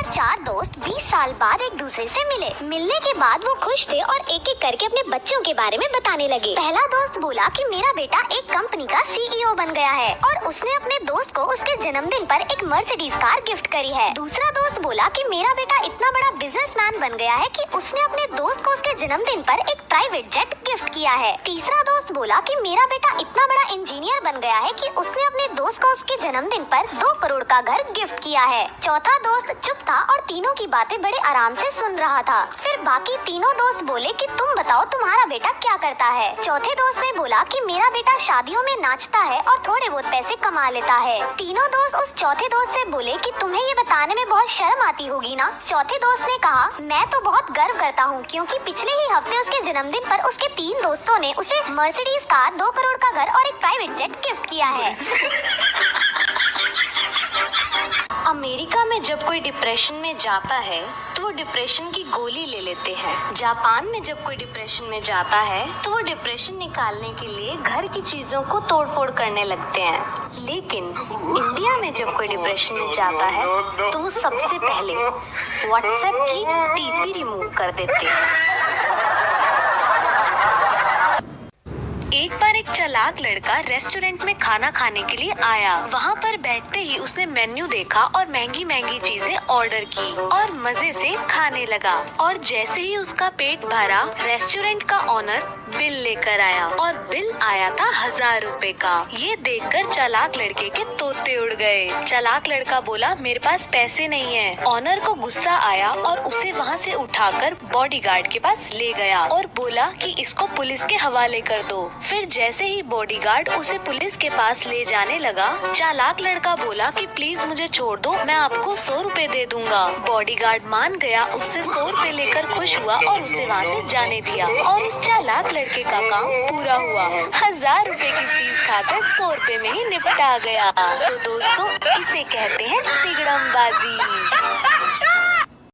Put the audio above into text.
चार दोस्त 20 साल बाद एक दूसरे से मिले। मिलने के बाद वो खुश थे और एक एक करके अपने बच्चों के बारे में बताने लगे। पहला दोस्त बोला कि मेरा बेटा एक कंपनी का सीईओ बन गया है और उसने अपने दोस्त को उसके जन्मदिन पर एक मर्सिडीज कार गिफ्ट करी है। दूसरा दोस्त बोला कि मेरा बेटा इतना बड़ा बिजनेसमैन बन गया है कि उसने अपने दोस्त को उसके जन्मदिन पर एक प्राइवेट जेट गिफ्ट किया है। तीसरा दोस्त बोला कि मेरा बेटा इतना बड़ा इंजीनियर बन गया है कि उसने अपने दोस्त को उसके जन्मदिन पर 2 करोड़ का घर गिफ्ट किया है। चौथा दोस्त चुप था और तीनों की बातें बड़े आराम से सुन रहा था। फिर बाकी तीनों दोस्त बोले कि तुम बताओ तुम्हारा बेटा क्या करता है। चौथे दोस्त ने बोला कि मेरा बेटा शादियों में नाचता है और थोड़े बहुत पैसे कमा लेता है। तीनों दोस्त उस चौथे दोस्त से बोले कि तुम्हें ये बताने में बहुत शर्म आती होगी ना। चौथे दोस्त ने कहा, मैं तो बहुत गर्व करता हूँ क्योंकि पिछले ही हफ्ते उसके जन्मदिन पर उसके 3 दोस्तों ने उसे मर्सिडीज कार, 2 करोड़ का घर और एक प्राइवेट जेट गिफ्ट किया है। अमेरिका में जब कोई डिप्रेशन में जाता है तो वो डिप्रेशन की गोली ले लेते हैं। जापान में जब कोई डिप्रेशन में जाता है तो वो डिप्रेशन निकालने के लिए घर की चीजों को तोड़फोड़ करने लगते हैं। लेकिन इंडिया में जब कोई डिप्रेशन में जाता है तो वो सबसे पहले व्हाट्सएप की टीपी रिमूव कर देते हैं। एक बार एक चालाक लड़का रेस्टोरेंट में खाना खाने के लिए आया। वहाँ पर बैठते ही उसने मेन्यू देखा और महंगी महंगी चीजें ऑर्डर की और मजे से खाने लगा। और जैसे ही उसका पेट भरा, रेस्टोरेंट का ऑनर बिल लेकर आया और बिल आया था 1000 रुपए का। ये देखकर चालाक लड़के के तोते उड़ गए। चालाक लड़का बोला, मेरे पास पैसे नहीं है। ऑनर को गुस्सा आया और उसे वहाँ से उठाकर बॉडीगार्ड के पास ले गया और बोला कि इसको पुलिस के हवाले कर दो। फिर जैसे ही बॉडीगार्ड उसे पुलिस के पास ले जाने लगा, चालाक लड़का बोला कि प्लीज मुझे छोड़ दो, मैं आपको 100 रुपए दे दूंगा। बॉडीगार्ड मान गया, उससे 100 रुपए लेकर खुश हुआ और उसे वहाँ से जाने दिया। और उस चालाक लड़के का काम पूरा हुआ। 1000 रुपए की फीस खाकर 100 रुपए में ही निपटा गया। तो दोस्तों, इसे कहते हैं तिगड़मबाजी।